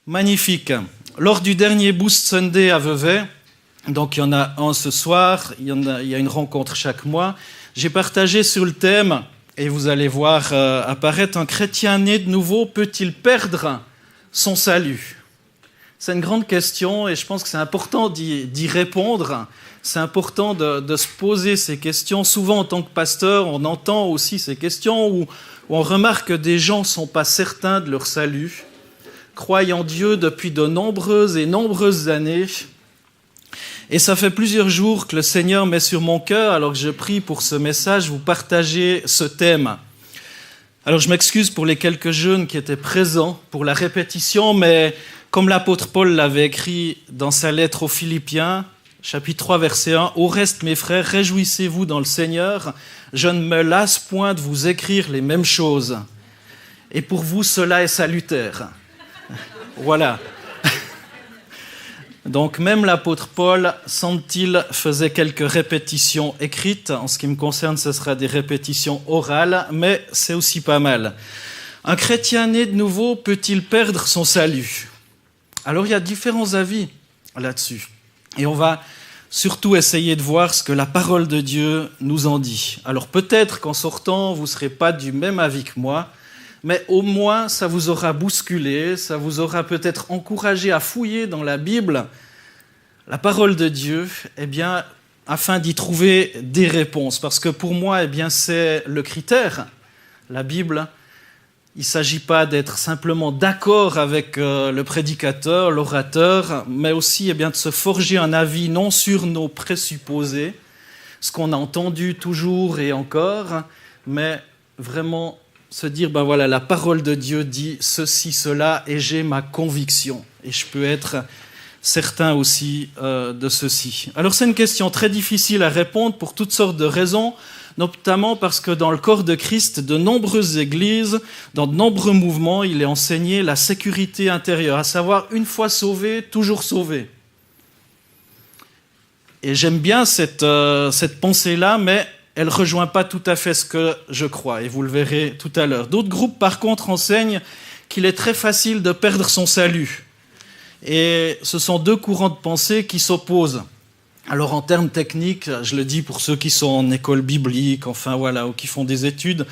Magnifique. Lors du dernier Boost Sunday à Vevey, donc il y en a un ce soir, il y a une rencontre chaque mois, j'ai partagé sur le thème, et vous allez voir apparaître, un chrétien né de nouveau peut-il perdre son salut ? C'est une grande question et je pense que c'est important d'y répondre. C'est important de se poser ces questions. Souvent, en tant que pasteur, on entend aussi ces questions où on remarque que des gens ne sont pas certains de leur salut, croient en Dieu depuis de nombreuses années. Et ça fait plusieurs jours que le Seigneur met sur mon cœur, alors que je prie pour ce message, vous partager ce thème. Alors je m'excuse pour les quelques jeunes qui étaient présents pour la répétition, mais comme l'apôtre Paul l'avait écrit dans sa lettre aux Philippiens, chapitre 3, verset 1, « Au reste, mes frères, réjouissez-vous dans le Seigneur, je ne me lasse point de vous écrire les mêmes choses. Et pour vous, cela est salutaire. » Voilà. Donc même l'apôtre Paul, semble-t-il, faisait quelques répétitions écrites. En ce qui me concerne, ce sera des répétitions orales, mais c'est aussi pas mal. Un chrétien né de nouveau peut-il perdre son salut ? Alors il y a différents avis là-dessus. Et on va surtout essayer de voir ce que la parole de Dieu nous en dit. Alors peut-être qu'en sortant, vous ne serez pas du même avis que moi, mais au moins ça vous aura bousculé, ça vous aura peut-être encouragé à fouiller dans la Bible, la parole de Dieu, afin d'y trouver des réponses. Parce que pour moi, c'est le critère, la Bible. Il ne s'agit pas d'être simplement d'accord avec le prédicateur, l'orateur, mais aussi de se forger un avis non sur nos présupposés, ce qu'on a entendu toujours et encore, mais vraiment se dire, la parole de Dieu dit ceci, cela, et j'ai ma conviction. Et je peux être certain aussi de ceci. Alors c'est une question très difficile à répondre pour toutes sortes de raisons, notamment parce que dans le corps de Christ, de nombreuses églises, dans de nombreux mouvements, il est enseigné la sécurité intérieure, à savoir une fois sauvé, toujours sauvé. Et j'aime bien cette pensée-là, mais elle ne rejoint pas tout à fait ce que je crois, et vous le verrez tout à l'heure. D'autres groupes, par contre, enseignent qu'il est très facile de perdre son salut. Et ce sont deux courants de pensée qui s'opposent. Alors en termes techniques, je le dis pour ceux qui sont en école biblique, ou qui font des études,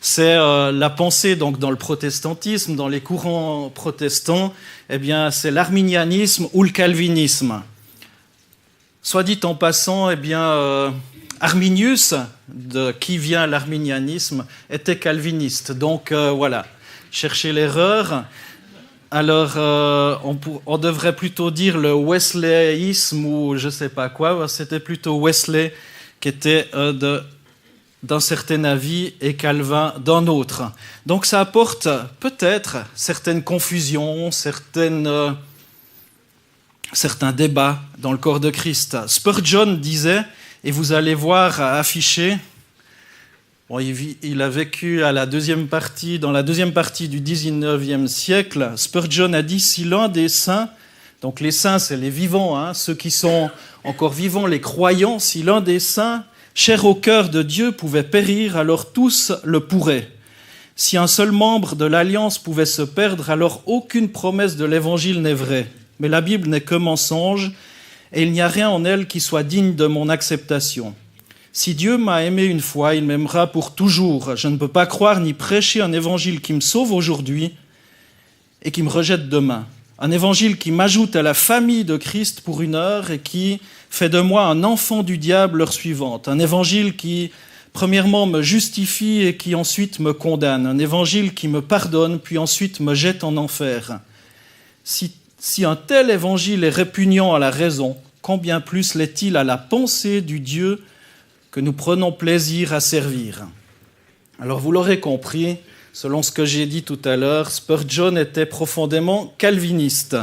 c'est la pensée donc dans le protestantisme, dans les courants protestants, c'est l'arminianisme ou le calvinisme. Soit dit en passant, Arminius, de qui vient l'arminianisme, était calviniste. Donc cherchez l'erreur. Alors, on devrait plutôt dire le wesleyisme ou je ne sais pas quoi. C'était plutôt Wesley qui était d'un certain avis et Calvin d'un autre. Donc ça apporte peut-être certaines confusions, certains débats dans le corps de Christ. Spurgeon disait, et vous allez voir affiché, il a vécu dans la deuxième partie du XIXe siècle. Spurgeon a dit, si l'un des saints, donc les saints c'est les vivants, ceux qui sont encore vivants, les croyants, si l'un des saints, cher au cœur de Dieu, pouvait périr, alors tous le pourraient. Si un seul membre de l'Alliance pouvait se perdre, alors aucune promesse de l'Évangile n'est vraie. Mais la Bible n'est que mensonge, et il n'y a rien en elle qui soit digne de mon acceptation. Si Dieu m'a aimé une fois, il m'aimera pour toujours. Je ne peux pas croire ni prêcher un évangile qui me sauve aujourd'hui et qui me rejette demain. Un évangile qui m'ajoute à la famille de Christ pour une heure et qui fait de moi un enfant du diable l'heure suivante. Un évangile qui, premièrement, me justifie et qui ensuite me condamne. Un évangile qui me pardonne puis ensuite me jette en enfer. Si un tel évangile est répugnant à la raison, combien plus l'est-il à la pensée du Dieu que nous prenons plaisir à servir. Alors vous l'aurez compris, selon ce que j'ai dit tout à l'heure, Spurgeon était profondément calviniste.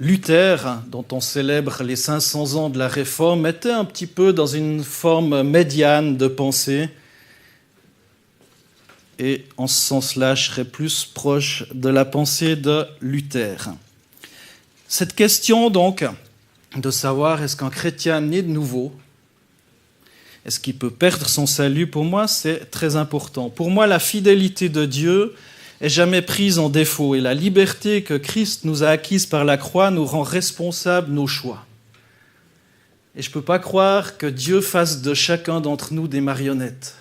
Luther, dont on célèbre les 500 ans de la Réforme, était un petit peu dans une forme médiane de pensée. Et en ce sens-là, je serais plus proche de la pensée de Luther. Cette question, donc, de savoir est-ce qu'un chrétien né de nouveau, est-ce qu'il peut perdre son salut, pour moi, c'est très important. Pour moi, la fidélité de Dieu est jamais prise en défaut et la liberté que Christ nous a acquise par la croix nous rend responsables de nos choix. Et je ne peux pas croire que Dieu fasse de chacun d'entre nous des marionnettes.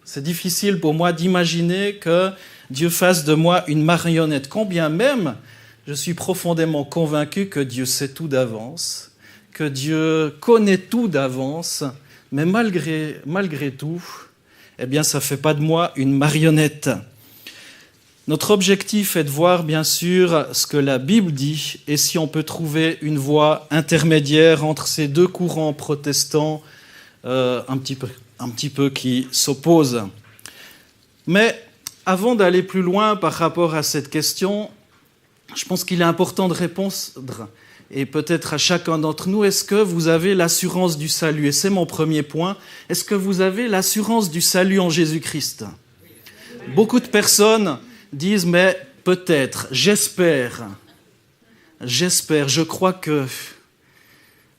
C'est difficile pour moi d'imaginer que Dieu fasse de moi une marionnette, combien même je suis profondément convaincu que Dieu sait tout d'avance, que Dieu connaît tout d'avance, mais malgré tout, eh bien, ça ne fait pas de moi une marionnette. Notre objectif est de voir, bien sûr, ce que la Bible dit et si on peut trouver une voie intermédiaire entre ces deux courants protestants un petit peu qui s'opposent. Mais avant d'aller plus loin par rapport à cette question, je pense qu'il est important de répondre, et peut-être à chacun d'entre nous, est-ce que vous avez l'assurance du salut? Et c'est mon premier point. Est-ce que vous avez l'assurance du salut en Jésus-Christ? Beaucoup de personnes disent, mais peut-être, j'espère, je crois que...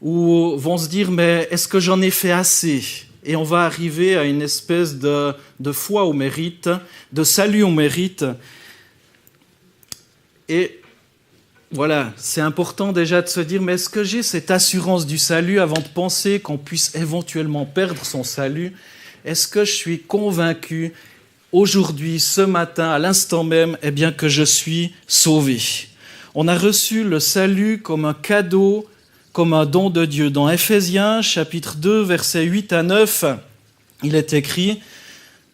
Ou vont se dire, mais est-ce que j'en ai fait assez? Et on va arriver à une espèce de foi au mérite, de salut au mérite. Et voilà, c'est important déjà de se dire, mais est-ce que j'ai cette assurance du salut avant de penser qu'on puisse éventuellement perdre son salut? Est-ce que je suis convaincu aujourd'hui, ce matin, à l'instant même, eh bien, que je suis sauvé? On a reçu le salut comme un cadeau, comme un don de Dieu. Dans Éphésiens, chapitre 2, versets 8 à 9, il est écrit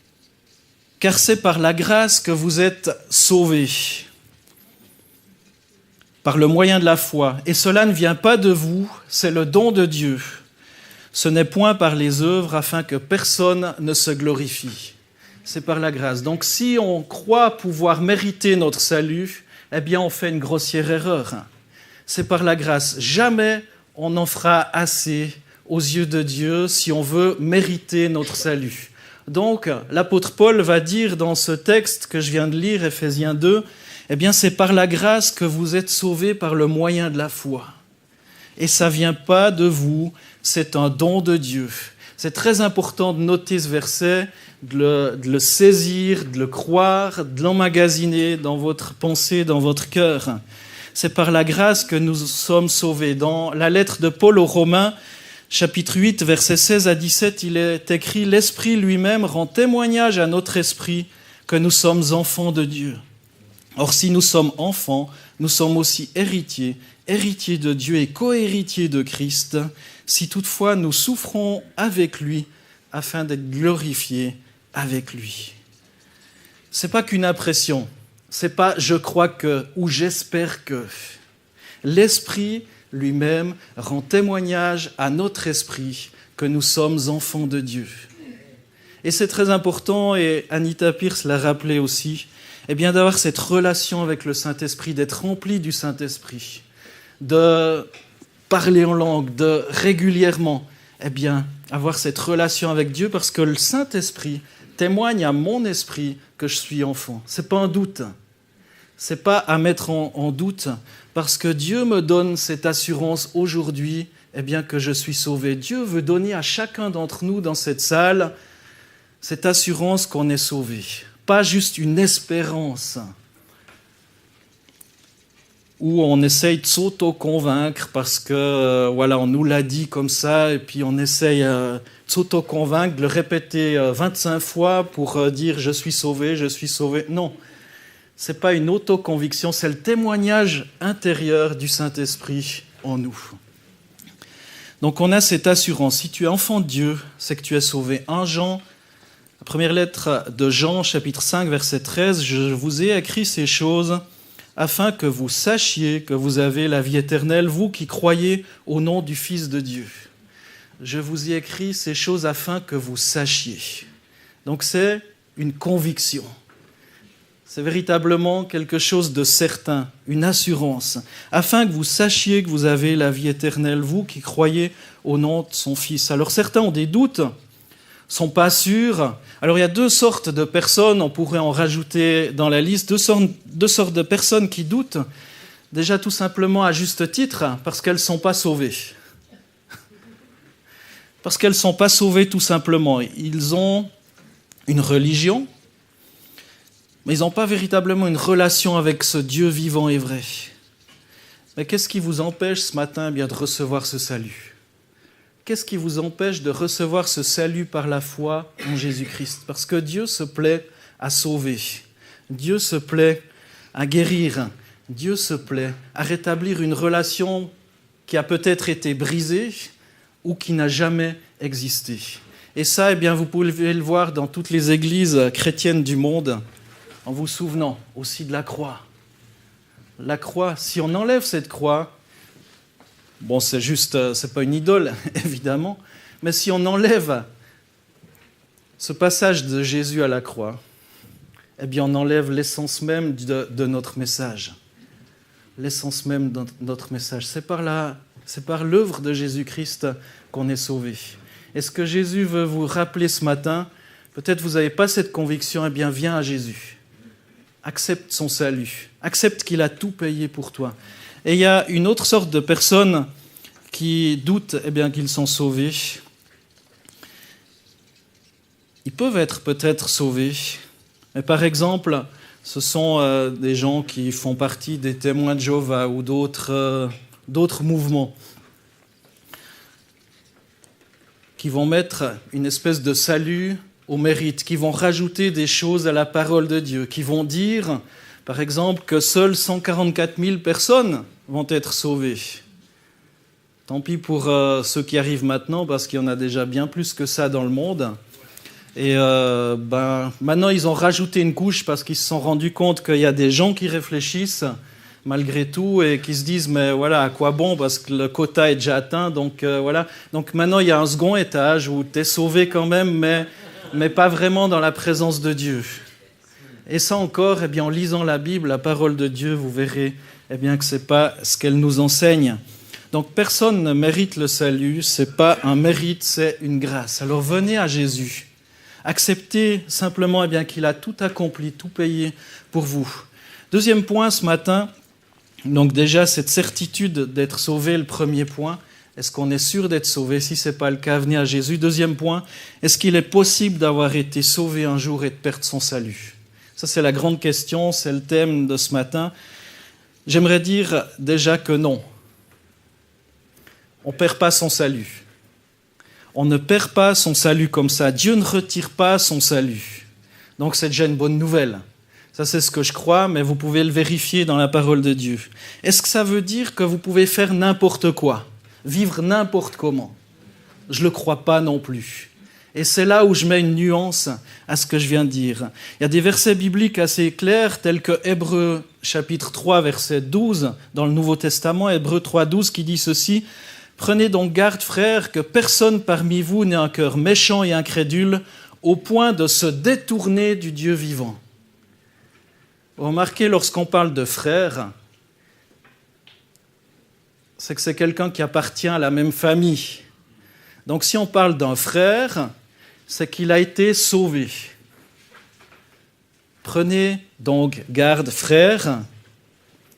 « Car c'est par la grâce que vous êtes sauvés, par le moyen de la foi. Et cela ne vient pas de vous, c'est le don de Dieu. Ce n'est point par les œuvres, afin que personne ne se glorifie. » C'est par la grâce. Donc si on croit pouvoir mériter notre salut, eh bien on fait une grossière erreur. C'est par la grâce. Jamais on n'en fera assez aux yeux de Dieu si on veut mériter notre salut. Donc l'apôtre Paul va dire dans ce texte que je viens de lire, Éphésiens 2, eh bien c'est par la grâce que vous êtes sauvés par le moyen de la foi. Et ça ne vient pas de vous, c'est un don de Dieu. C'est très important de noter ce verset, de le saisir, de le croire, de l'emmagasiner dans votre pensée, dans votre cœur. C'est par la grâce que nous sommes sauvés. Dans la lettre de Paul aux Romains, chapitre 8, versets 16 à 17, il est écrit « L'Esprit lui-même rend témoignage à notre esprit que nous sommes enfants de Dieu. Or, si nous sommes enfants, nous sommes aussi héritiers, héritiers de Dieu et co-héritiers de Christ, si toutefois nous souffrons avec lui, afin d'être glorifiés avec lui. » Ce n'est pas qu'une impression, c'est pas « je crois que » ou « j'espère que ». L'Esprit lui-même rend témoignage à notre esprit que nous sommes enfants de Dieu. Et c'est très important, et Anita Pierce l'a rappelé aussi, eh bien d'avoir cette relation avec le Saint-Esprit, d'être rempli du Saint-Esprit, de parler en langue, de régulièrement, eh bien, avoir cette relation avec Dieu, parce que le Saint-Esprit témoigne à mon esprit que je suis enfant. C'est pas un doute, c'est pas à mettre en doute, parce que Dieu me donne cette assurance aujourd'hui, eh bien, que je suis sauvé. Dieu veut donner à chacun d'entre nous dans cette salle cette assurance qu'on est sauvé. Pas juste une espérance où on essaye de s'auto-convaincre parce que voilà, on nous l'a dit comme ça et puis on essaye de s'auto-convaincre, de le répéter 25 fois pour dire je suis sauvé, je suis sauvé. Non, ce n'est pas une auto-conviction, c'est le témoignage intérieur du Saint-Esprit en nous. Donc on a cette assurance. Si tu es enfant de Dieu, c'est que tu es sauvé. 1 Jean, la première lettre de Jean, chapitre 5, verset 13, « Je vous ai écrit ces choses afin que vous sachiez que vous avez la vie éternelle, vous qui croyez au nom du Fils de Dieu. » Je vous ai écrit ces choses afin que vous sachiez. Donc c'est une conviction. C'est véritablement quelque chose de certain, une assurance, afin que vous sachiez que vous avez la vie éternelle, vous qui croyez au nom de son Fils. Alors certains ont des doutes, sont pas sûrs. Alors il y a 2 sortes de personnes, on pourrait en rajouter dans la liste, 2 sortes de personnes qui doutent, déjà tout simplement à juste titre, parce qu'elles ne sont pas sauvées. Parce qu'elles ne sont pas sauvées tout simplement. Ils ont une religion, mais ils n'ont pas véritablement une relation avec ce Dieu vivant et vrai. Mais qu'est-ce qui vous empêche ce matin de recevoir ce salut ? Qu'est-ce qui vous empêche de recevoir ce salut par la foi en Jésus-Christ ? Parce que Dieu se plaît à sauver. Dieu se plaît à guérir. Dieu se plaît à rétablir une relation qui a peut-être été brisée ou qui n'a jamais existé. Et ça, vous pouvez le voir dans toutes les églises chrétiennes du monde, en vous souvenant aussi de la croix. La croix, si on enlève cette croix, c'est pas une idole, évidemment, mais si on enlève ce passage de Jésus à la croix, on enlève l'essence même de notre message. L'essence même de notre message. C'est par l'œuvre de Jésus-Christ qu'on est sauvé. Et ce que Jésus veut vous rappeler ce matin, peut-être vous n'avez pas cette conviction, viens à Jésus. Accepte son salut. Accepte qu'il a tout payé pour toi. Et il y a une autre sorte de personnes qui doutent qu'ils sont sauvés. Ils peuvent être peut-être sauvés, mais par exemple, ce sont des gens qui font partie des témoins de Jéhovah ou d'autres mouvements qui vont mettre une espèce de salut au mérite, qui vont rajouter des choses à la parole de Dieu, qui vont dire, par exemple, que seules 144 000 personnes vont être sauvées. Tant pis pour ceux qui arrivent maintenant, parce qu'il y en a déjà bien plus que ça dans le monde. Et maintenant, ils ont rajouté une couche parce qu'ils se sont rendus compte qu'il y a des gens qui réfléchissent malgré tout et qui se disent mais voilà, à quoi bon, parce que le quota est déjà atteint. Donc voilà. Donc maintenant, il y a un second étage où tu es sauvé quand même, mais pas vraiment dans la présence de Dieu. Et ça encore, en lisant la Bible, la parole de Dieu, vous verrez que ce n'est pas ce qu'elle nous enseigne. Donc personne ne mérite le salut, ce n'est pas un mérite, c'est une grâce. Alors venez à Jésus. Acceptez simplement qu'il a tout accompli, tout payé pour vous. Deuxième point ce matin, donc déjà cette certitude d'être sauvé, le premier point. Est-ce qu'on est sûr d'être sauvé? Si ce n'est pas le cas, venez à Jésus. Deuxième point, est-ce qu'il est possible d'avoir été sauvé un jour et de perdre son salut? Ça, c'est la grande question, c'est le thème de ce matin. J'aimerais dire déjà que non. On ne perd pas son salut. On ne perd pas son salut comme ça. Dieu ne retire pas son salut. Donc c'est déjà une bonne nouvelle. Ça, c'est ce que je crois, mais vous pouvez le vérifier dans la parole de Dieu. Est-ce que ça veut dire que vous pouvez faire n'importe quoi? Vivre n'importe comment? Je ne le crois pas non plus. Et c'est là où je mets une nuance à ce que je viens de dire. Il y a des versets bibliques assez clairs, tels que Hébreux chapitre 3, verset 12, dans le Nouveau Testament, Hébreux 3, 12, qui dit ceci: « Prenez donc garde, frères, que personne parmi vous n'ait un cœur méchant et incrédule, au point de se détourner du Dieu vivant. » Vous remarquez, lorsqu'on parle de frère, c'est que c'est quelqu'un qui appartient à la même famille. Donc si on parle d'un frère, c'est qu'il a été sauvé. Prenez donc garde, frères.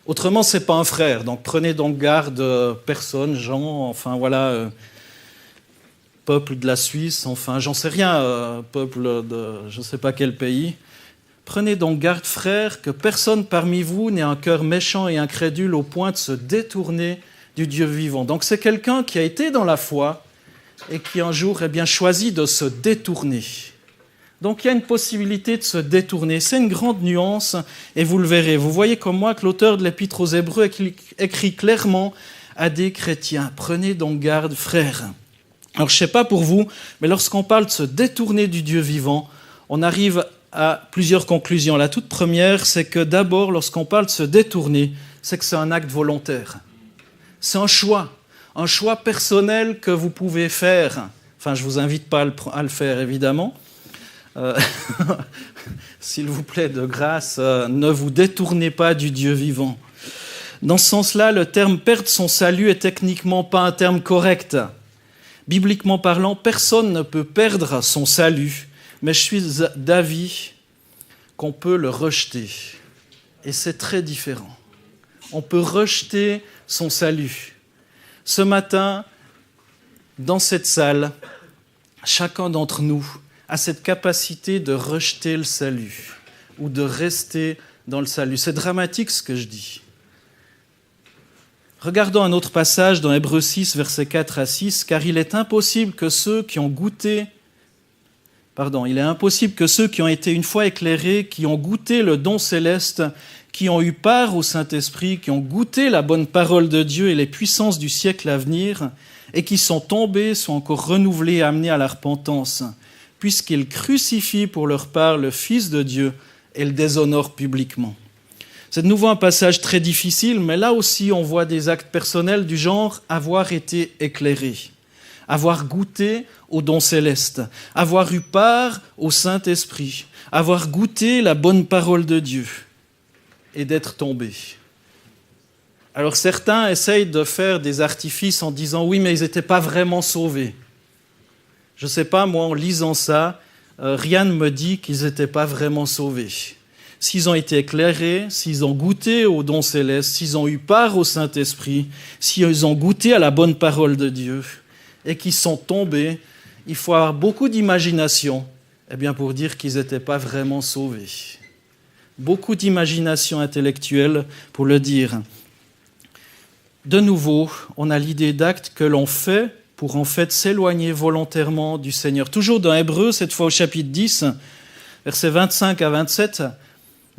Autrement, ce n'est pas un frère. Donc prenez donc garde, personne, gens, peuple de la Suisse, j'en sais rien, peuple de je ne sais pas quel pays. Prenez donc garde, frères, que personne parmi vous n'ait un cœur méchant et incrédule au point de se détourner du Dieu vivant. Donc c'est quelqu'un qui a été dans la foi et qui un jour choisit de se détourner. Donc il y a une possibilité de se détourner. C'est une grande nuance et vous le verrez. Vous voyez comme moi que l'auteur de l'Épître aux Hébreux écrit clairement à des chrétiens: prenez donc garde, frères. Alors je ne sais pas pour vous, mais lorsqu'on parle de se détourner du Dieu vivant, on arrive à plusieurs conclusions. La toute première, c'est que d'abord, lorsqu'on parle de se détourner, c'est que c'est un acte volontaire. C'est un choix personnel que vous pouvez faire. Je ne vous invite pas à le faire, évidemment. S'il vous plaît, de grâce, ne vous détournez pas du Dieu vivant. Dans ce sens-là, le terme « perdre son salut » est techniquement pas un terme correct. Bibliquement parlant, personne ne peut perdre son salut, mais je suis d'avis qu'on peut le rejeter. Et c'est très différent. On peut rejeter son salut. Ce matin, dans cette salle, chacun d'entre nous a cette capacité de rejeter le salut. ou de rester dans le salut. C'est dramatique ce que je dis. Regardons un autre passage dans Hébreux 6, versets 4 à 6, car il est impossible que ceux qui ont été une fois éclairés, qui ont goûté le don céleste, qui ont eu part au Saint-Esprit, qui ont goûté la bonne parole de Dieu et les puissances du siècle à venir, et qui sont tombés, sont encore renouvelés et amenés à la repentance, puisqu'ils crucifient pour leur part le Fils de Dieu et le déshonorent publiquement. C'est de nouveau un passage très difficile, mais là aussi on voit des actes personnels du genre avoir été éclairés, avoir goûté au don céleste, avoir eu part au Saint-Esprit, avoir goûté la bonne parole de Dieu et d'être tombés. Alors certains essayent de faire des artifices en disant « oui, mais ils n'étaient pas vraiment sauvés ». Je ne sais pas, moi en lisant ça, rien ne me dit qu'ils n'étaient pas vraiment sauvés. S'ils ont été éclairés, s'ils ont goûté au don céleste, s'ils ont eu part au Saint-Esprit, s'ils ont goûté à la bonne parole de Dieu et qu'ils sont tombés, il faut avoir beaucoup d'imagination pour dire qu'ils n'étaient pas vraiment sauvés. Beaucoup d'imagination intellectuelle pour le dire. De nouveau, on a l'idée d'actes que l'on fait pour en fait s'éloigner volontairement du Seigneur. Toujours dans Hébreux, cette fois au chapitre 10, versets 25 à 27,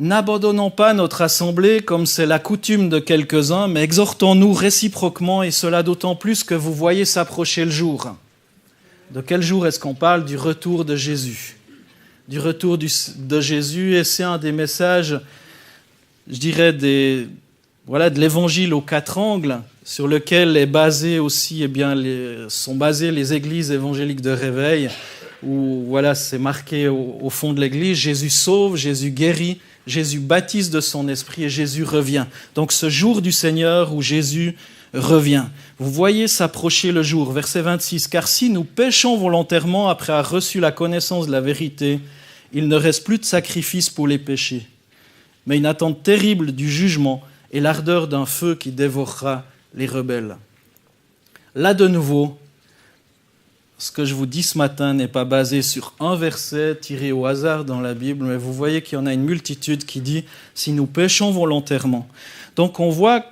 « N'abandonnons pas notre assemblée comme c'est la coutume de quelques-uns, mais exhortons-nous réciproquement, et cela d'autant plus que vous voyez s'approcher le jour. » De quel jour est-ce qu'on parle? Du retour de Jésus. Du retour de Jésus, et c'est un des messages, je dirais, de l'évangile aux 4 angles, sur lequel est basé aussi, sont basées les églises évangéliques de réveil, où c'est marqué au fond de l'église, Jésus sauve, Jésus guérit, Jésus baptise de son esprit et Jésus revient. Donc ce jour du Seigneur où Jésus revient. Vous voyez s'approcher le jour, verset 26, « Car si nous péchons volontairement après avoir reçu la connaissance de la vérité, il ne reste plus de sacrifice pour les péchés, mais une attente terrible du jugement et l'ardeur d'un feu qui dévorera les rebelles. » Là de nouveau, ce que je vous dis ce matin n'est pas basé sur un verset tiré au hasard dans la Bible, mais vous voyez qu'il y en a une multitude qui dit « si nous péchons volontairement ». Donc on voit,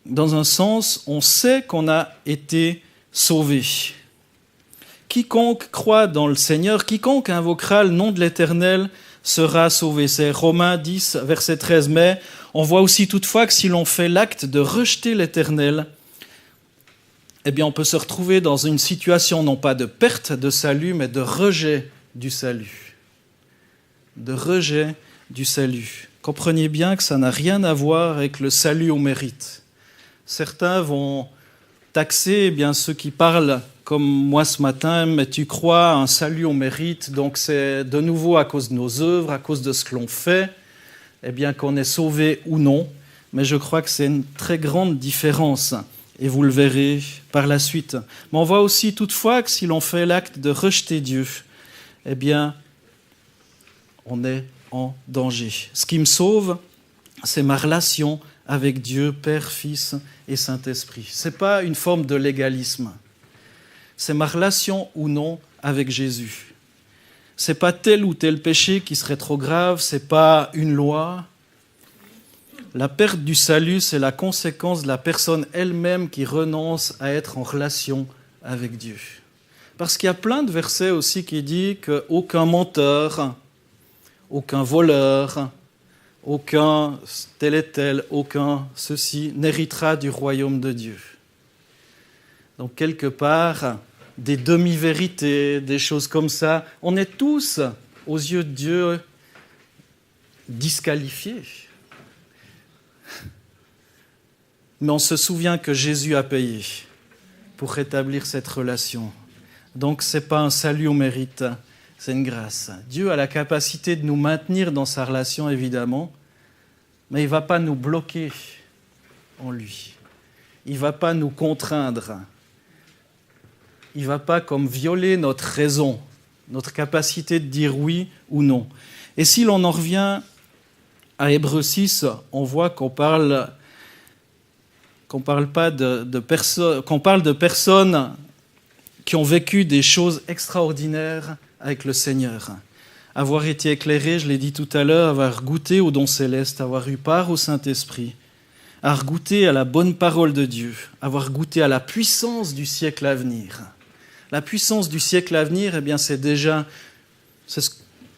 dans un sens, on sait qu'on a été sauvé. Quiconque croit dans le Seigneur, quiconque invoquera le nom de l'Éternel sera sauvé. C'est Romains 10, verset 13. Mais on voit aussi toutefois que si l'on fait l'acte de rejeter l'Éternel, on peut se retrouver dans une situation non pas de perte de salut, mais de rejet du salut. De rejet du salut. Comprenez bien que ça n'a rien à voir avec le salut au mérite. Certains vont taxer ceux qui parlent comme moi ce matin, mais tu crois à un salut au mérite, donc c'est de nouveau à cause de nos œuvres, à cause de ce que l'on fait, qu'on est sauvé ou non. Mais je crois que c'est une très grande différence. Et vous le verrez par la suite. Mais on voit aussi toutefois que si l'on fait l'acte de rejeter Dieu, on est en danger. Ce qui me sauve, c'est ma relation avec Dieu, Père, Fils et Saint-Esprit. Ce n'est pas une forme de légalisme. C'est ma relation ou non avec Jésus. Ce n'est pas tel ou tel péché qui serait trop grave, ce n'est pas une loi. La perte du salut, c'est la conséquence de la personne elle-même qui renonce à être en relation avec Dieu. Parce qu'il y a plein de versets aussi qui disent qu'aucun menteur, aucun voleur, aucun tel et tel, aucun ceci n'héritera du royaume de Dieu. Donc quelque part, des demi-vérités, des choses comme ça, on est tous, aux yeux de Dieu, disqualifiés. Mais on se souvient que Jésus a payé pour rétablir cette relation. Donc ce n'est pas un salut au mérite, c'est une grâce. Dieu a la capacité de nous maintenir dans sa relation, évidemment, mais il ne va pas nous bloquer en lui. Il ne va pas nous contraindre. Il ne va pas comme violer notre raison, notre capacité de dire oui ou non. Et si l'on en revient à Hébreux 6, on voit qu'on parle de personnes qui ont vécu des choses extraordinaires avec le Seigneur. avoir été éclairé, je l'ai dit tout à l'heure, avoir goûté au don céleste, avoir eu part au Saint-Esprit, avoir goûté à la bonne parole de Dieu, avoir goûté à la puissance du siècle à venir. La puissance du siècle à venir, eh bien, c'est déjà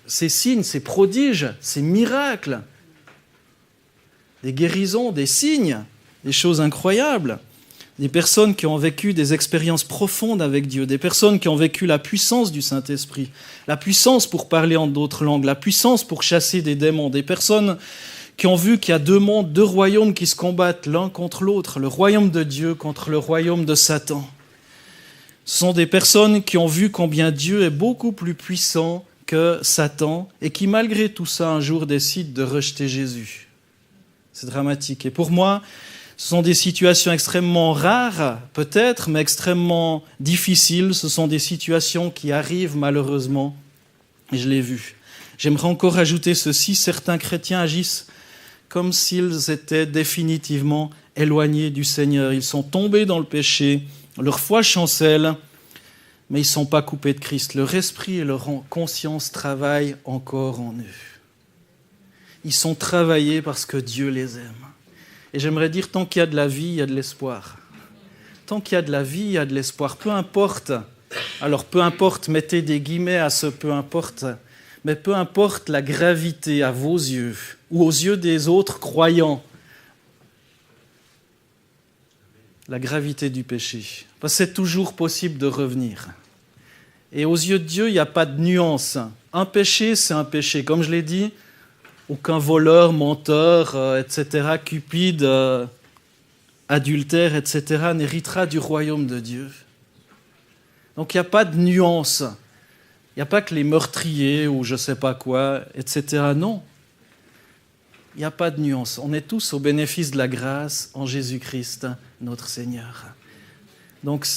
ces signes, ces prodiges, ces miracles, des guérisons, des signes, des choses incroyables. Des personnes qui ont vécu des expériences profondes avec Dieu, des personnes qui ont vécu la puissance du Saint-Esprit, la puissance pour parler en d'autres langues, la puissance pour chasser des démons, des personnes qui ont vu qu'il y a deux mondes, deux royaumes qui se combattent l'un contre l'autre, le royaume de Dieu contre le royaume de Satan. Ce sont des personnes qui ont vu combien Dieu est beaucoup plus puissant que Satan et qui, malgré tout ça, un jour décident de rejeter Jésus. C'est dramatique. Et pour moi, ce sont des situations extrêmement rares, peut-être, mais extrêmement difficiles. Ce sont des situations qui arrivent malheureusement, et je l'ai vu. J'aimerais encore ajouter ceci, certains chrétiens agissent comme s'ils étaient définitivement éloignés du Seigneur. Ils sont tombés dans le péché, leur foi chancelle, mais ils ne sont pas coupés de Christ. Leur esprit et leur conscience travaillent encore en eux. Ils sont travaillés parce que Dieu les aime. Et j'aimerais dire, tant qu'il y a de la vie, il y a de l'espoir. Tant qu'il y a de la vie, il y a de l'espoir. Peu importe, alors peu importe, mettez des guillemets à ce peu importe, mais peu importe la gravité à vos yeux ou aux yeux des autres croyants, la gravité du péché. Parce que c'est toujours possible de revenir. Et aux yeux de Dieu, il n'y a pas de nuance. Un péché, c'est un péché. Comme je l'ai dit, aucun voleur, menteur, etc., cupide, adultère, etc., n'héritera du royaume de Dieu. Donc il n'y a pas de nuance. Il n'y a pas que les meurtriers ou je ne sais pas quoi, etc. Non. Il n'y a pas de nuance. On est tous au bénéfice de la grâce en Jésus-Christ, notre Seigneur. Donc,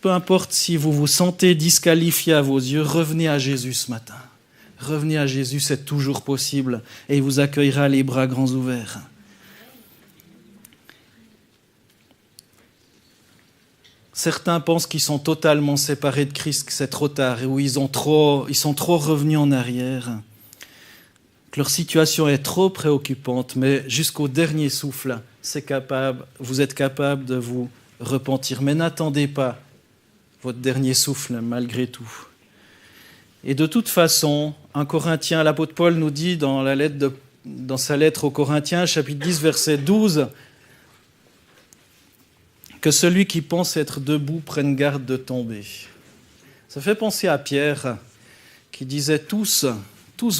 peu importe si vous vous sentez disqualifié à vos yeux, revenez à Jésus ce matin. Revenez à Jésus, c'est toujours possible, et il vous accueillera les bras grands ouverts. Certains pensent qu'ils sont totalement séparés de Christ, que c'est trop tard, et où ils sont trop revenus en arrière, que leur situation est trop préoccupante, mais jusqu'au dernier souffle, vous êtes capable de vous repentir. Mais n'attendez pas votre dernier souffle, malgré tout. Et de toute façon, un Corinthien, l'apôtre Paul nous dit dans sa lettre aux Corinthiens, chapitre 10, verset 12, que celui qui pense être debout prenne garde de tomber. Ça fait penser à Pierre, qui disait tous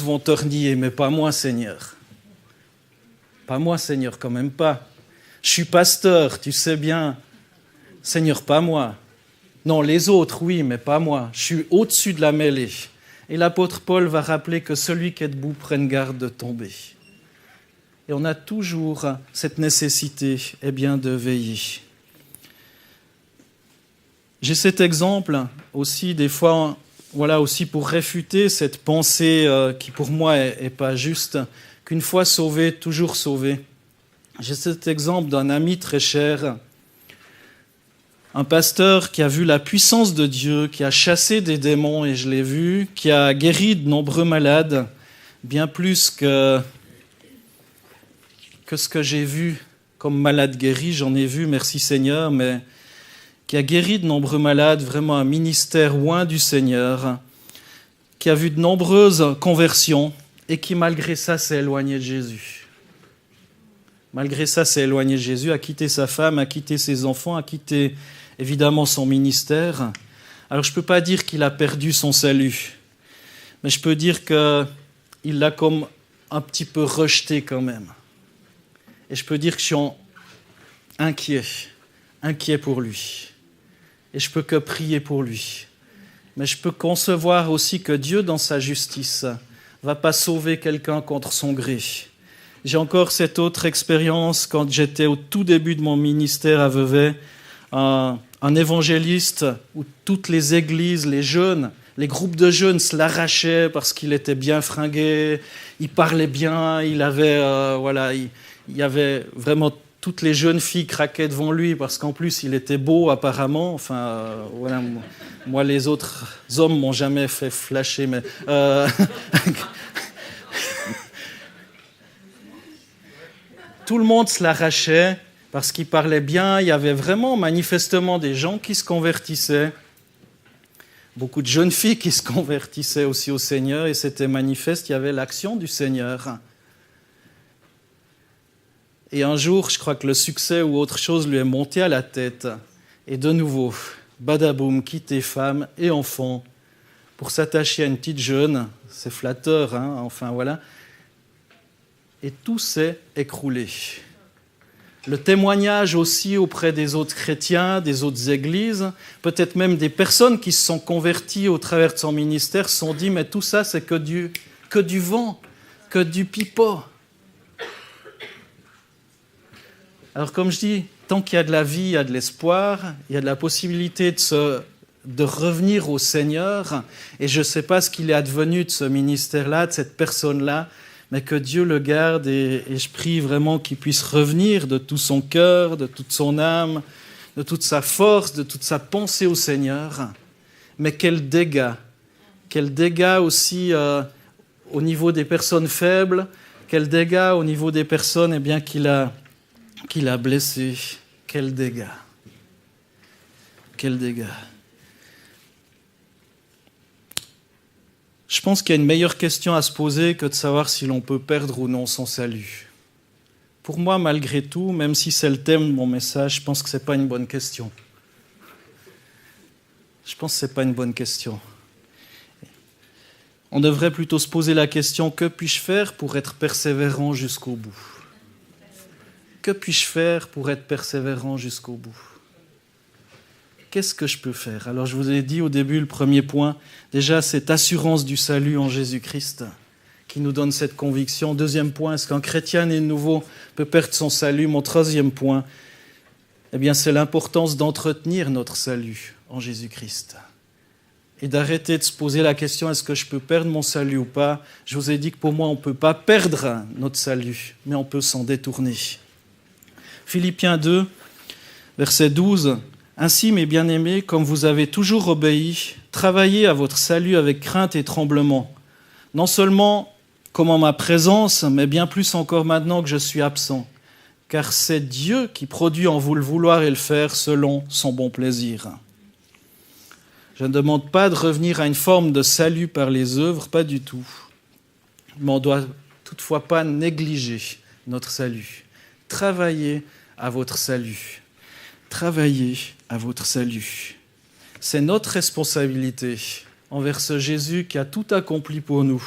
vont te renier, mais pas moi, Seigneur. Pas moi, Seigneur, quand même pas. Je suis pasteur, tu sais bien. Seigneur, pas moi. Non, les autres, oui, mais pas moi. Je suis au-dessus de la mêlée. Et l'apôtre Paul va rappeler que celui qui est debout prenne garde de tomber. Et on a toujours cette nécessité, de veiller. J'ai cet exemple aussi, des fois, aussi pour réfuter cette pensée qui pour moi est pas juste, qu'une fois sauvé, toujours sauvé. J'ai cet exemple d'un ami très cher, un pasteur qui a vu la puissance de Dieu, qui a chassé des démons, et je l'ai vu, qui a guéri de nombreux malades, bien plus que ce que j'ai vu comme malade guéri, j'en ai vu, merci Seigneur, mais qui a guéri de nombreux malades, vraiment un ministère loin du Seigneur, qui a vu de nombreuses conversions, et qui malgré ça s'est éloigné de Jésus. Malgré ça s'est éloigné de Jésus, a quitté sa femme, a quitté ses enfants, a quitté évidemment son ministère. Alors je ne peux pas dire qu'il a perdu son salut, mais je peux dire qu'il l'a comme un petit peu rejeté quand même. Et je peux dire que je suis inquiet pour lui. Et je peux que prier pour lui. Mais je peux concevoir aussi que Dieu, dans sa justice, ne va pas sauver quelqu'un contre son gré. J'ai encore cette autre expérience quand j'étais au tout début de mon ministère à Vevey, un évangéliste où toutes les églises, les jeunes, les groupes de jeunes se l'arrachaient parce qu'il était bien fringué, il parlait bien, il y avait vraiment toutes les jeunes filles craquaient devant lui parce qu'en plus il était beau apparemment. Moi les autres hommes m'ont jamais fait flasher, mais Tout le monde se l'arrachait parce qu'il parlait bien. Il y avait vraiment manifestement des gens qui se convertissaient. Beaucoup de jeunes filles qui se convertissaient aussi au Seigneur et c'était manifeste, il y avait l'action du Seigneur. Et un jour, je crois que le succès ou autre chose lui est monté à la tête. Et de nouveau, badaboum, quitter femme et enfant pour s'attacher à une petite jeune. C'est flatteur, hein, enfin voilà. Et tout s'est écroulé. Le témoignage aussi auprès des autres chrétiens, des autres églises, peut-être même des personnes qui se sont converties au travers de son ministère, se sont dit, mais tout ça, c'est que du vent, que du pipeau. Alors comme je dis, tant qu'il y a de la vie, il y a de l'espoir, il y a de la possibilité de revenir au Seigneur, et je ne sais pas ce qu'il est advenu de ce ministère-là, de cette personne-là, mais que Dieu le garde et je prie vraiment qu'il puisse revenir de tout son cœur, de toute son âme, de toute sa force, de toute sa pensée au Seigneur. Mais quel dégât aussi au niveau des personnes faibles, quel dégât au niveau des personnes qu'il a blessées. Quel dégât. Je pense qu'il y a une meilleure question à se poser que de savoir si l'on peut perdre ou non son salut. Pour moi, malgré tout, même si c'est le thème de mon message, je pense que ce n'est pas une bonne question. On devrait plutôt se poser la question, que puis-je faire pour être persévérant jusqu'au bout ? Que puis-je faire pour être persévérant jusqu'au bout ? Qu'est-ce que je peux faire ? Alors je vous ai dit au début, le premier point, déjà cette assurance du salut en Jésus-Christ qui nous donne cette conviction. Deuxième point, est-ce qu'un chrétien né de nouveau peut perdre son salut ? Mon troisième point, c'est l'importance d'entretenir notre salut en Jésus-Christ. Et d'arrêter de se poser la question, est-ce que je peux perdre mon salut ou pas ? Je vous ai dit que pour moi, on ne peut pas perdre notre salut, mais on peut s'en détourner. Philippiens 2, verset 12. Ainsi, mes bien-aimés, comme vous avez toujours obéi, travaillez à votre salut avec crainte et tremblement, non seulement comme en ma présence, mais bien plus encore maintenant que je suis absent, car c'est Dieu qui produit en vous le vouloir et le faire selon son bon plaisir. Je ne demande pas de revenir à une forme de salut par les œuvres, pas du tout, mais on ne doit toutefois pas négliger notre salut. Travaillez à votre salut. Travaillez à votre salut. C'est notre responsabilité envers ce Jésus qui a tout accompli pour nous,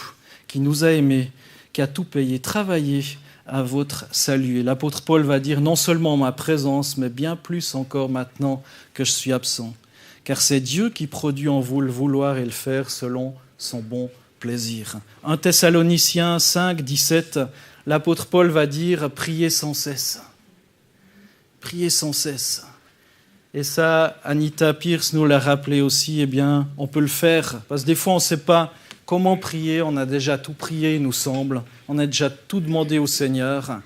qui nous a aimés, qui a tout payé. Travaillez à votre salut. Et l'apôtre Paul va dire non seulement en ma présence, mais bien plus encore maintenant que je suis absent. Car c'est Dieu qui produit en vous le vouloir et le faire selon son bon plaisir. 1 Thessaloniciens 5, 17, l'apôtre Paul va dire « Priez sans cesse ». Priez sans cesse. Et ça, Anita Pierce nous l'a rappelé aussi, on peut le faire. Parce que des fois, on ne sait pas comment prier, on a déjà tout prié, il nous semble. On a déjà tout demandé au Seigneur.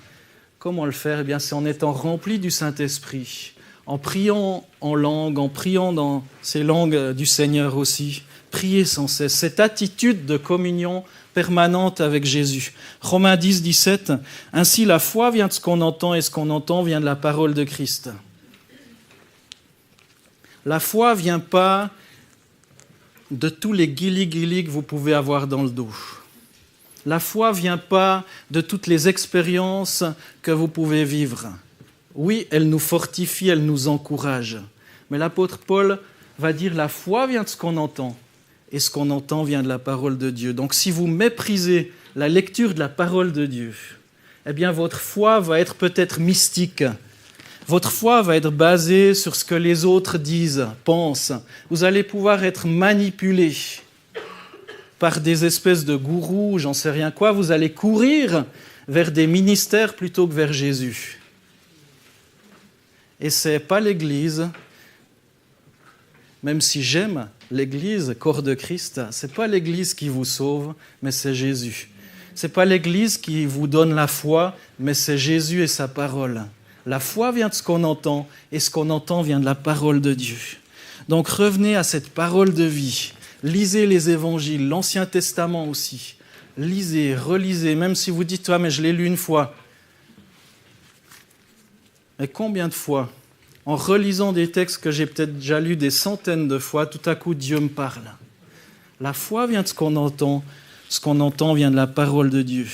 Comment le faire ? C'est en étant rempli du Saint-Esprit, en priant en langue, en priant dans ces langues du Seigneur aussi. Priez sans cesse. Cette attitude de communion permanente avec Jésus. Romains 10, 17. Ainsi, la foi vient de ce qu'on entend et ce qu'on entend vient de la parole de Christ. La foi ne vient pas de tous les guilis que vous pouvez avoir dans le dos. La foi ne vient pas de toutes les expériences que vous pouvez vivre. Oui, elle nous fortifie, elle nous encourage. Mais l'apôtre Paul va dire la foi vient de ce qu'on entend. Et ce qu'on entend vient de la parole de Dieu. Donc si vous méprisez la lecture de la parole de Dieu, votre foi va être peut-être mystique. Votre foi va être basée sur ce que les autres disent, pensent. Vous allez pouvoir être manipulé par des espèces de gourous, j'en sais rien quoi. Vous allez courir vers des ministères plutôt que vers Jésus. Et ce n'est pas l'Église, même si j'aime l'Église, corps de Christ, ce n'est pas l'Église qui vous sauve, mais c'est Jésus. Ce n'est pas l'Église qui vous donne la foi, mais c'est Jésus et sa parole. La foi vient de ce qu'on entend, et ce qu'on entend vient de la parole de Dieu. Donc revenez à cette parole de vie. Lisez les évangiles, l'Ancien Testament aussi. Lisez, relisez, même si vous dites « mais je l'ai lu une fois ». Mais combien de fois, en relisant des textes que j'ai peut-être déjà lus des centaines de fois, tout à coup Dieu me parle. La foi vient de ce qu'on entend vient de la parole de Dieu.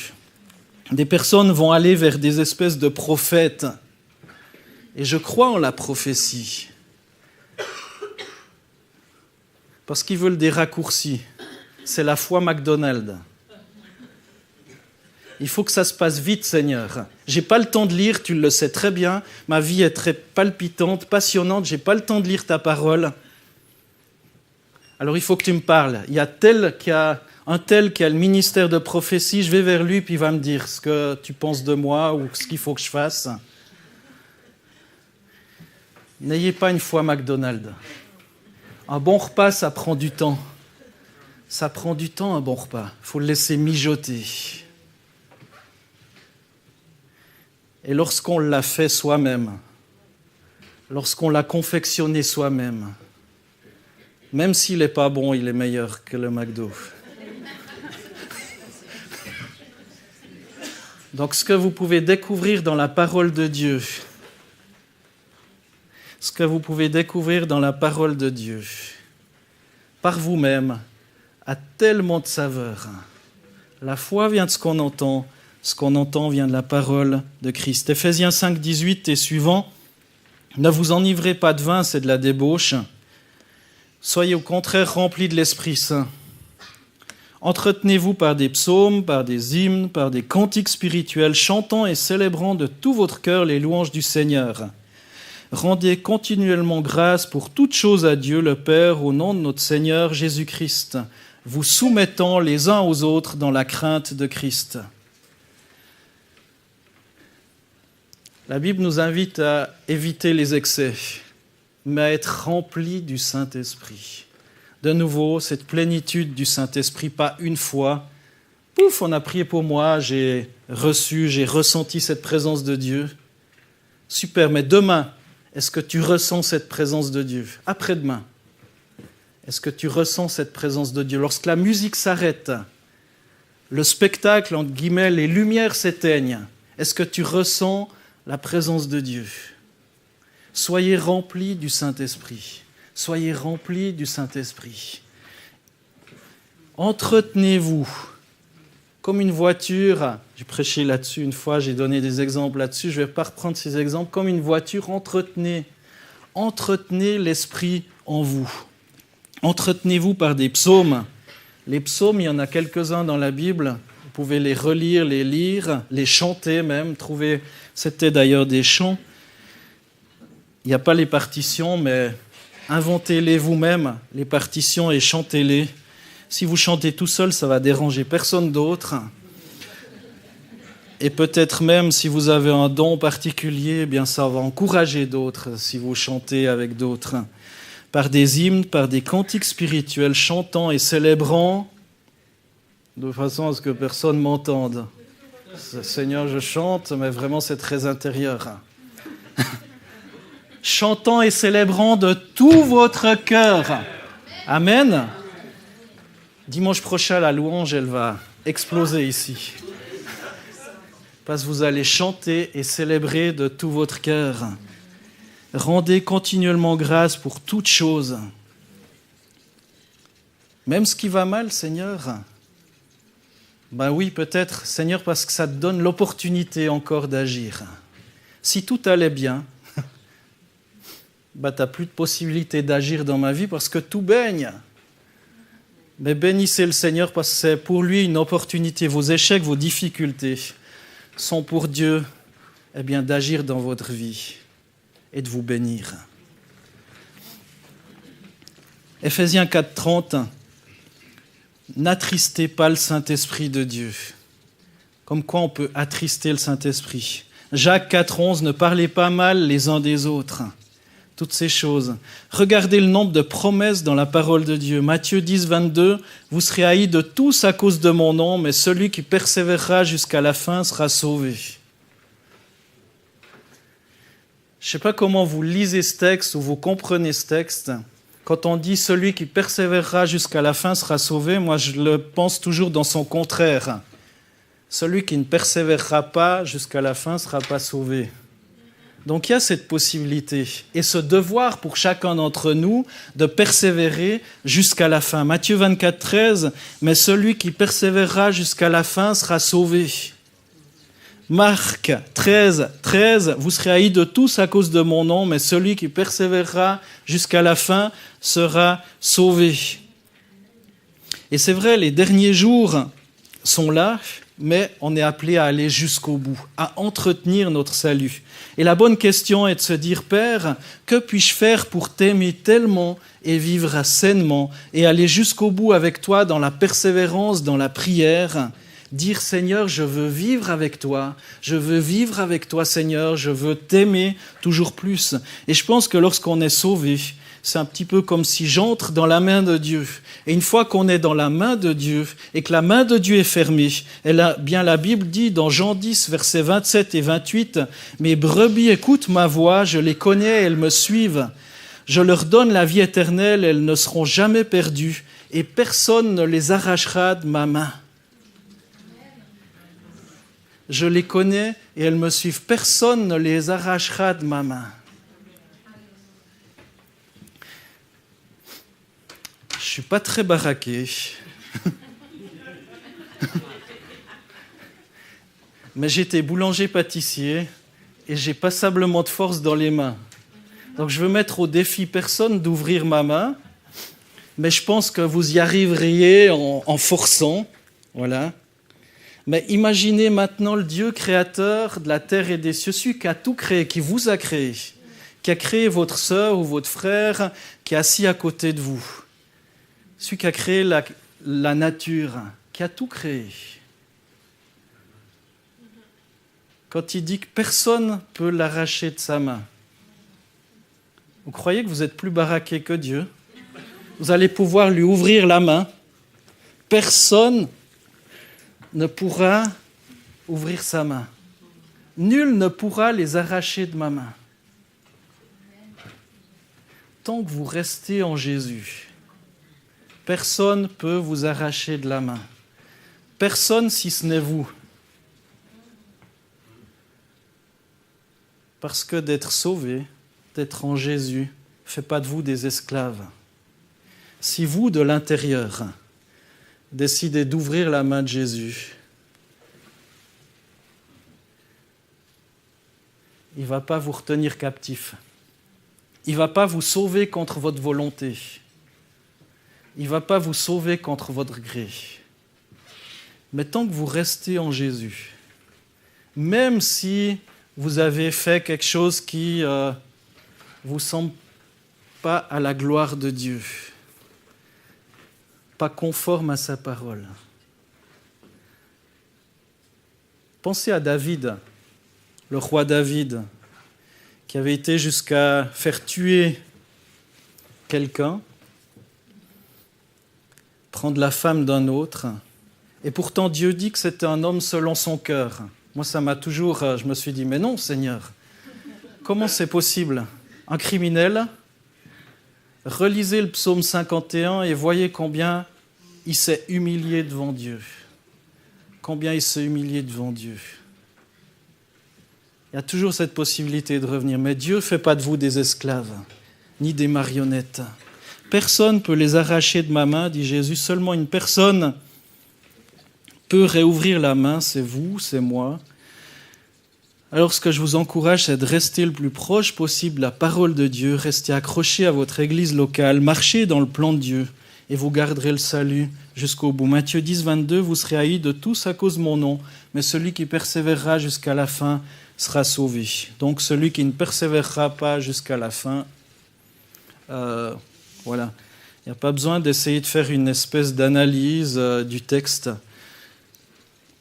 Des personnes vont aller vers des espèces de prophètes, et je crois en la prophétie, parce qu'ils veulent des raccourcis. C'est la foi McDonald's. Il faut que ça se passe vite, Seigneur. J'ai pas le temps de lire, tu le sais très bien. Ma vie est très palpitante, passionnante. J'ai pas le temps de lire ta parole. Alors il faut que tu me parles. Il y a un tel qui a le ministère de prophétie. Je vais vers lui, puis il va me dire ce que tu penses de moi ou ce qu'il faut que je fasse. N'ayez pas une foi McDonald's. Un bon repas, ça prend du temps. Ça prend du temps, un bon repas. Il faut le laisser mijoter. Et lorsqu'on l'a fait soi-même, lorsqu'on l'a confectionné soi-même, même s'il n'est pas bon, il est meilleur que le McDo. Donc ce que vous pouvez découvrir dans la parole de Dieu, par vous-même, a tellement de saveur. La foi vient de ce qu'on entend vient de la parole de Christ. Éphésiens 5, 18 et suivant, « Ne vous enivrez pas de vin, c'est de la débauche. Soyez au contraire remplis de l'Esprit Saint. Entretenez-vous par des psaumes, par des hymnes, par des cantiques spirituels, chantant et célébrant de tout votre cœur les louanges du Seigneur. Rendez continuellement grâce pour toutes choses à Dieu le Père au nom de notre Seigneur Jésus-Christ, vous soumettant les uns aux autres dans la crainte de Christ. » La Bible nous invite à éviter les excès, mais à être remplis du Saint-Esprit. De nouveau, cette plénitude du Saint-Esprit, pas une fois. Pouf, on a prié pour moi, j'ai ressenti cette présence de Dieu. Super, mais demain, est-ce que tu ressens cette présence de Dieu? Après-demain, est-ce que tu ressens cette présence de Dieu? Lorsque la musique s'arrête, le spectacle, entre guillemets, les lumières s'éteignent, est-ce que tu ressens la présence de Dieu? Soyez remplis du Saint-Esprit. Soyez remplis du Saint-Esprit. Entretenez-vous comme une voiture. J'ai prêché là-dessus une fois, j'ai donné des exemples là-dessus. Je ne vais pas reprendre ces exemples. Comme une voiture, entretenez l'Esprit en vous. Entretenez-vous par des psaumes. Les psaumes, il y en a quelques-uns dans la Bible. Vous pouvez les relire, les lire, les chanter même. C'était d'ailleurs des chants. Il n'y a pas les partitions, mais inventez-les vous-même, les partitions, et chantez-les. Si vous chantez tout seul, ça va déranger personne d'autre. Et peut-être même, si vous avez un don particulier, eh bien ça va encourager d'autres si vous chantez avec d'autres. Par des hymnes, par des cantiques spirituels, chantant et célébrant, de façon à ce que personne m'entende. Seigneur, je chante, mais vraiment c'est très intérieur. Chantant et célébrant de tout votre cœur. Amen. Dimanche prochain, la louange, elle va exploser ici. Parce que vous allez chanter et célébrer de tout votre cœur. Rendez continuellement grâce pour toutes choses. Même ce qui va mal, Seigneur. Ben oui, peut-être, Seigneur, parce que ça te donne l'opportunité encore d'agir. Si tout allait bien, tu n'as plus de possibilité d'agir dans ma vie parce que tout baigne. Mais bénissez le Seigneur parce que c'est pour lui une opportunité. Vos échecs, vos difficultés sont pour Dieu d'agir dans votre vie et de vous bénir. Éphésiens 4:30. N'attristez pas le Saint-Esprit de Dieu. Comme quoi on peut attrister le Saint-Esprit. Jacques 4:11. Ne parlez pas mal les uns des autres. Toutes ces choses. Regardez le nombre de promesses dans la parole de Dieu. Matthieu 10:22. Vous serez haïs de tous à cause de mon nom, mais celui qui persévérera jusqu'à la fin sera sauvé. Je ne sais pas comment vous lisez ce texte ou vous comprenez ce texte. Quand on dit « celui qui persévérera jusqu'à la fin sera sauvé », moi je le pense toujours dans son contraire. Celui qui ne persévérera pas jusqu'à la fin ne sera pas sauvé. Donc il y a cette possibilité et ce devoir pour chacun d'entre nous de persévérer jusqu'à la fin. Matthieu 24, 13, « Mais celui qui persévérera jusqu'à la fin sera sauvé. » Marc 13, 13, « Vous serez haïs de tous à cause de mon nom, mais celui qui persévérera jusqu'à la fin sera sauvé. » Et c'est vrai, les derniers jours sont là, mais on est appelé à aller jusqu'au bout, à entretenir notre salut. Et la bonne question est de se dire, Père, que puis-je faire pour t'aimer tellement et vivre sainement et aller jusqu'au bout avec toi dans la persévérance, dans la prière, dire, Seigneur, je veux vivre avec toi, Seigneur, je veux t'aimer toujours plus. Et je pense que lorsqu'on est sauvé, c'est un petit peu comme si j'entre dans la main de Dieu. Et une fois qu'on est dans la main de Dieu et que la main de Dieu est fermée, la Bible dit dans Jean 10, versets 27 et 28, « Mes brebis écoutent ma voix, je les connais, elles me suivent. Je leur donne la vie éternelle, elles ne seront jamais perdues, et personne ne les arrachera de ma main. » Je les connais et elles me suivent, personne ne les arrachera de ma main. Je ne suis pas très baraqué, mais j'étais boulanger-pâtissier et j'ai passablement de force dans les mains. Donc je veux mettre au défi personne d'ouvrir ma main, mais je pense que vous y arriveriez en forçant. Voilà. Mais imaginez maintenant le Dieu créateur de la terre et des cieux, celui qui a tout créé, qui vous a créé, qui a créé votre sœur ou votre frère, qui est assis à côté de vous. Celui qui a créé la nature, qui a tout créé. Quand il dit que personne ne peut l'arracher de sa main, vous croyez que vous êtes plus baraqué que Dieu? Vous allez pouvoir lui ouvrir la main. Personne ne pourra ouvrir sa main. Nul ne pourra les arracher de ma main. Tant que vous restez en Jésus, personne ne peut vous arracher de la main. Personne si ce n'est vous. Parce que d'être sauvé, d'être en Jésus, ne fait pas de vous des esclaves. Si vous, de l'intérieur, décidez d'ouvrir la main de Jésus, il ne va pas vous retenir captif. Il ne va pas vous sauver contre votre volonté. Il ne va pas vous sauver contre votre gré. Mais tant que vous restez en Jésus, même si vous avez fait quelque chose qui ne vous semble pas à la gloire de Dieu, pas conforme à sa parole. Pensez à David, le roi David, qui avait été jusqu'à faire tuer quelqu'un, prendre la femme d'un autre, et pourtant Dieu dit que c'était un homme selon son cœur. Moi, ça m'a toujours... Je me suis dit, mais non, Seigneur, comment c'est possible? Un criminel, relisez le psaume 51 et voyez combien il s'est humilié devant Dieu. Combien il s'est humilié devant Dieu. Il y a toujours cette possibilité de revenir, mais Dieu ne fait pas de vous des esclaves, ni des marionnettes. Personne ne peut les arracher de ma main, dit Jésus. Seulement une personne peut réouvrir la main, c'est vous, c'est moi. Alors ce que je vous encourage, c'est de rester le plus proche possible de la parole de Dieu, restez accrochés à votre église locale, marchez dans le plan de Dieu et vous garderez le salut jusqu'au bout. Matthieu 10, 22, vous serez haïs de tous à cause de mon nom, mais celui qui persévérera jusqu'à la fin sera sauvé. Donc celui qui ne persévérera pas jusqu'à la fin, voilà. Il n'y a pas besoin d'essayer de faire une espèce d'analyse du texte.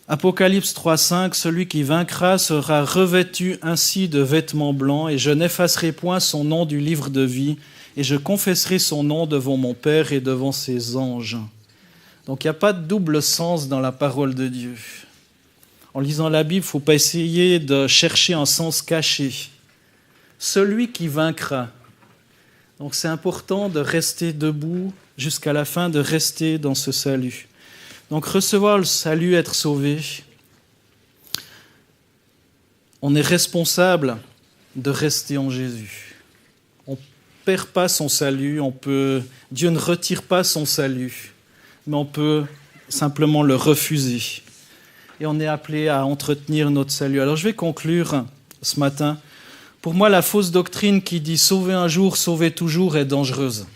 Apocalypse 3.5, celui qui vaincra sera revêtu ainsi de vêtements blancs, et je n'effacerai point son nom du livre de vie, et je confesserai son nom devant mon Père et devant ses anges. Donc il n'y a pas de double sens dans la parole de Dieu. En lisant la Bible, il ne faut pas essayer de chercher un sens caché. Celui qui vaincra. Donc c'est important de rester debout jusqu'à la fin, de rester dans ce salut. Donc recevoir le salut, être sauvé, on est responsable de rester en Jésus. On ne perd pas son salut, Dieu ne retire pas son salut, mais on peut simplement le refuser. Et on est appelé à entretenir notre salut. Alors je vais conclure ce matin. Pour moi, la fausse doctrine qui dit « sauver un jour, sauver toujours » est dangereuse.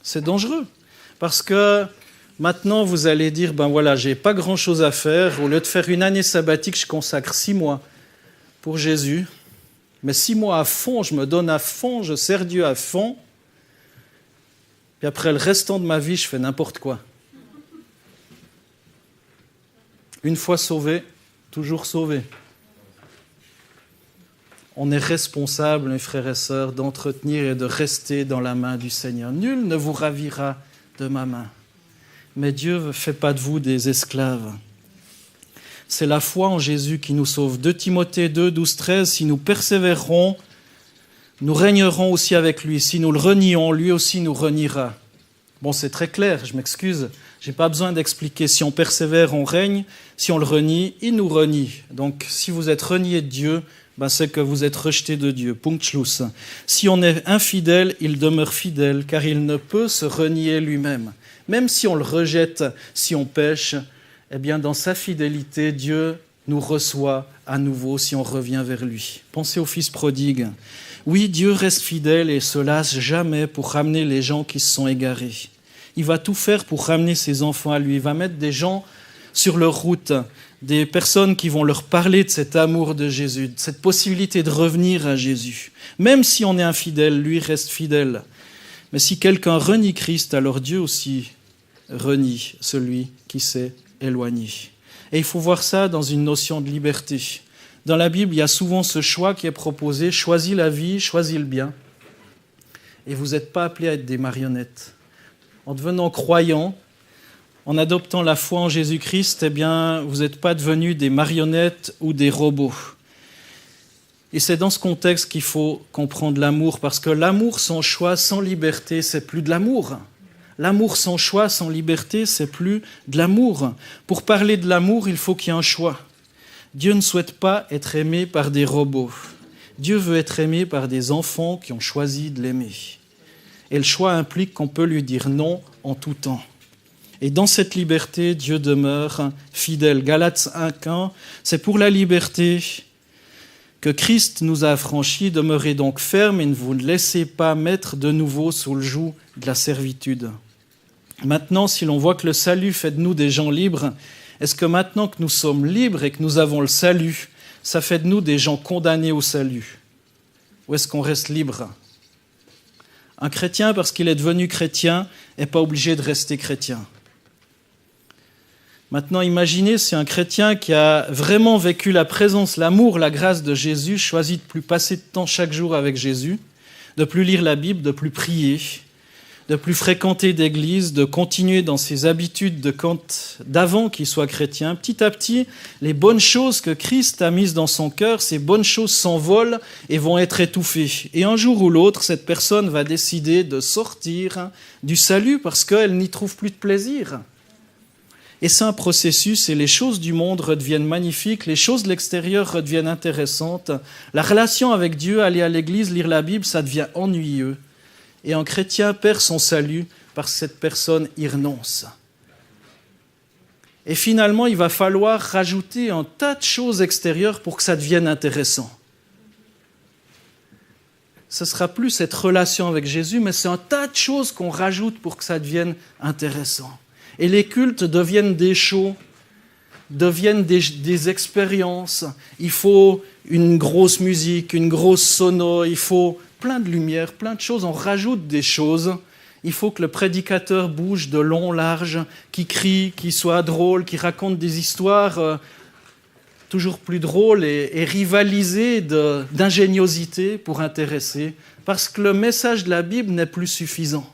C'est dangereux, parce que maintenant vous allez dire « ben voilà, j'ai pas grand-chose à faire, au lieu de faire une année sabbatique, je consacre 6 mois pour Jésus, mais 6 mois à fond, je me donne à fond, je sers Dieu à fond, puis après le restant de ma vie, je fais n'importe quoi. » Une fois sauvé, toujours sauvé. On est responsable, mes frères et sœurs, d'entretenir et de rester dans la main du Seigneur. Nul ne vous ravira de ma main. Mais Dieu ne fait pas de vous des esclaves. C'est la foi en Jésus qui nous sauve. 2 Timothée 2, 12, 13, si nous persévérons, nous régnerons aussi avec lui. Si nous le renions, lui aussi nous reniera. Bon, c'est très clair, je m'excuse. Je n'ai pas besoin d'expliquer. Si on persévère, on règne. Si on le renie, il nous renie. Donc, si vous êtes renié de Dieu, c'est que vous êtes rejeté de Dieu. Punkt Schluss. Si on est infidèle, il demeure fidèle, car il ne peut se renier lui-même. Même si on le rejette, si on pêche, eh bien, dans sa fidélité, Dieu nous reçoit à nouveau si on revient vers lui. Pensez au Fils prodigue. Oui, Dieu reste fidèle et se lasse jamais pour ramener les gens qui se sont égarés. Il va tout faire pour ramener ses enfants à lui. Il va mettre des gens sur leur route, des personnes qui vont leur parler de cet amour de Jésus, de cette possibilité de revenir à Jésus. Même si on est infidèle, lui reste fidèle. Mais si quelqu'un renie Christ, alors Dieu aussi renie celui qui s'est éloigné. Et il faut voir ça dans une notion de liberté. Dans la Bible, il y a souvent ce choix qui est proposé, choisis la vie, choisis le bien. Et vous n'êtes pas appelés à être des marionnettes. En devenant croyant, en adoptant la foi en Jésus-Christ, eh bien, vous n'êtes pas devenus des marionnettes ou des robots. Et c'est dans ce contexte qu'il faut comprendre l'amour, parce que l'amour sans choix, sans liberté, c'est plus de l'amour. L'amour sans choix, sans liberté, c'est plus de l'amour. Pour parler de l'amour, il faut qu'il y ait un choix. Dieu ne souhaite pas être aimé par des robots. Dieu veut être aimé par des enfants qui ont choisi de l'aimer. Et le choix implique qu'on peut lui dire non en tout temps. Et dans cette liberté, Dieu demeure fidèle. Galates 1:1, c'est pour la liberté que Christ nous a affranchis. Demeurez donc fermes et ne vous laissez pas mettre de nouveau sous le joug de la servitude. Maintenant, si l'on voit que le salut fait de nous des gens libres, est-ce que maintenant que nous sommes libres et que nous avons le salut, ça fait de nous des gens condamnés au salut? Ou est-ce qu'on reste libre? Un chrétien, parce qu'il est devenu chrétien, n'est pas obligé de rester chrétien. Maintenant, imaginez si un chrétien qui a vraiment vécu la présence, l'amour, la grâce de Jésus, choisit de plus passer de temps chaque jour avec Jésus, de plus lire la Bible, de plus prier, de plus fréquenter d'église, de continuer dans ses habitudes d'avant qu'il soit chrétien. Petit à petit, les bonnes choses que Christ a mises dans son cœur, ces bonnes choses s'envolent et vont être étouffées. Et un jour ou l'autre, cette personne va décider de sortir du salut parce qu'elle n'y trouve plus de plaisir. Et c'est un processus et les choses du monde redeviennent magnifiques, les choses de l'extérieur redeviennent intéressantes. La relation avec Dieu, aller à l'église, lire la Bible, ça devient ennuyeux. Et un chrétien perd son salut parce que cette personne y renonce. Et finalement, il va falloir rajouter un tas de choses extérieures pour que ça devienne intéressant. Ce ne sera plus cette relation avec Jésus, mais c'est un tas de choses qu'on rajoute pour que ça devienne intéressant. Et les cultes deviennent des shows, deviennent des expériences. Il faut une grosse musique, une grosse sono, il faut plein de lumière, plein de choses. On rajoute des choses. Il faut que le prédicateur bouge de long, large, qui crie, qui soit drôle, qui raconte des histoires toujours plus drôles et rivalisées d'ingéniosité pour intéresser, parce que le message de la Bible n'est plus suffisant.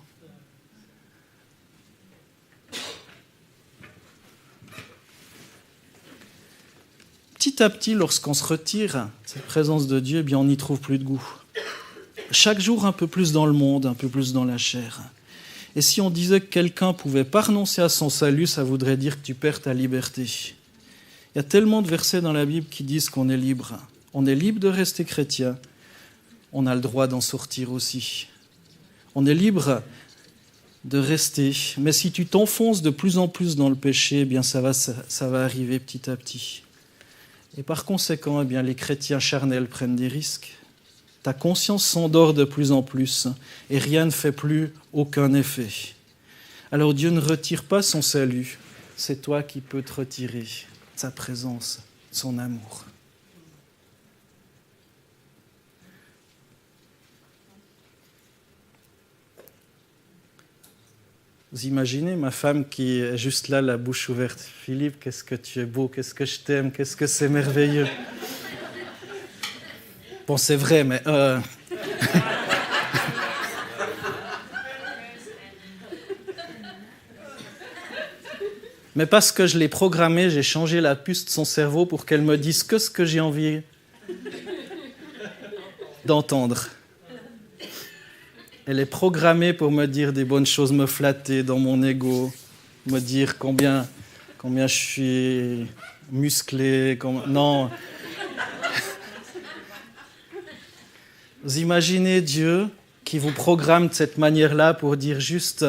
Petit à petit, lorsqu'on se retire de cette présence de Dieu, eh bien, on n'y trouve plus de goût. Chaque jour, un peu plus dans le monde, un peu plus dans la chair. Et si on disait que quelqu'un ne pouvait pas renoncer à son salut, ça voudrait dire que tu perds ta liberté. Il y a tellement de versets dans la Bible qui disent qu'on est libre. On est libre de rester chrétien, on a le droit d'en sortir aussi. On est libre de rester, mais si tu t'enfonces de plus en plus dans le péché, eh bien ça va arriver petit à petit. Et par conséquent, eh bien, les chrétiens charnels prennent des risques. Ta conscience s'endort de plus en plus et rien ne fait plus aucun effet. Alors Dieu ne retire pas son salut, c'est toi qui peux te retirer sa présence, son amour. Vous imaginez ma femme qui est juste là, la bouche ouverte. Philippe, qu'est-ce que tu es beau, qu'est-ce que je t'aime, qu'est-ce que c'est merveilleux. Bon, c'est vrai, mais... Mais parce que je l'ai programmée, j'ai changé la puce de son cerveau pour qu'elle me dise que ce que j'ai envie d'entendre. Elle est programmée pour me dire des bonnes choses, me flatter dans mon ego, me dire combien je suis musclé. Non. Vous imaginez Dieu qui vous programme de cette manière-là pour dire juste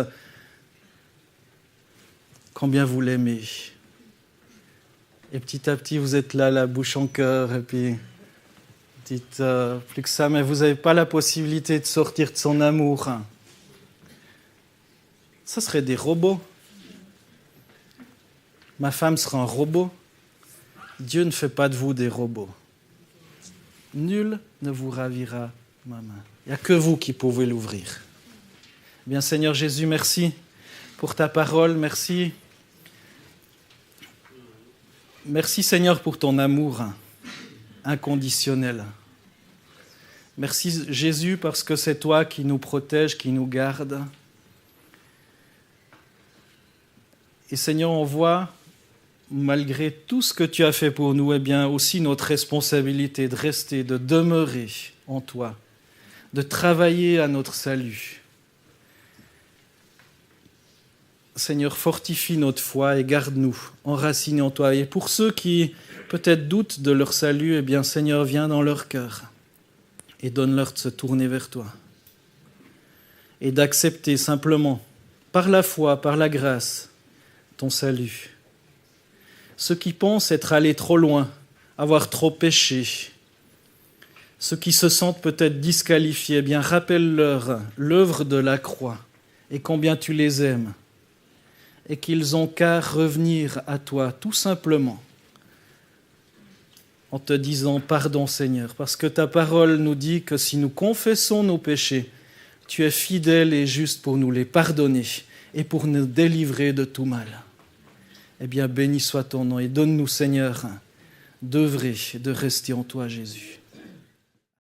combien vous l'aimez. Et petit à petit, vous êtes là, la bouche en cœur, et puis... dites plus que ça, mais vous n'avez pas la possibilité de sortir de son amour. Ça serait des robots. Ma femme sera un robot. Dieu ne fait pas de vous des robots. Nul ne vous ravira ma main. Il n'y a que vous qui pouvez l'ouvrir. Bien, Seigneur Jésus, merci pour ta parole. Merci. Merci, Seigneur, pour ton amour inconditionnel. Merci Jésus parce que c'est toi qui nous protège, qui nous garde. Et Seigneur, on voit, malgré tout ce que tu as fait pour nous, eh bien aussi notre responsabilité de rester, de demeurer en toi, de travailler à notre salut. Seigneur, fortifie notre foi et garde-nous, enracinés en toi. Et pour ceux qui peut-être doutent de leur salut, eh bien Seigneur, viens dans leur cœur et donne-leur de se tourner vers toi et d'accepter simplement, par la foi, par la grâce, ton salut. Ceux qui pensent être allés trop loin, avoir trop péché, ceux qui se sentent peut-être disqualifiés, eh bien rappelle-leur l'œuvre de la croix et combien tu les aimes et qu'ils ont qu'à revenir à toi tout simplement en te disant pardon Seigneur, parce que ta parole nous dit que si nous confessons nos péchés, tu es fidèle et juste pour nous les pardonner et pour nous délivrer de tout mal. Eh bien, béni soit ton nom et donne-nous Seigneur d'œuvrer, de rester en toi Jésus.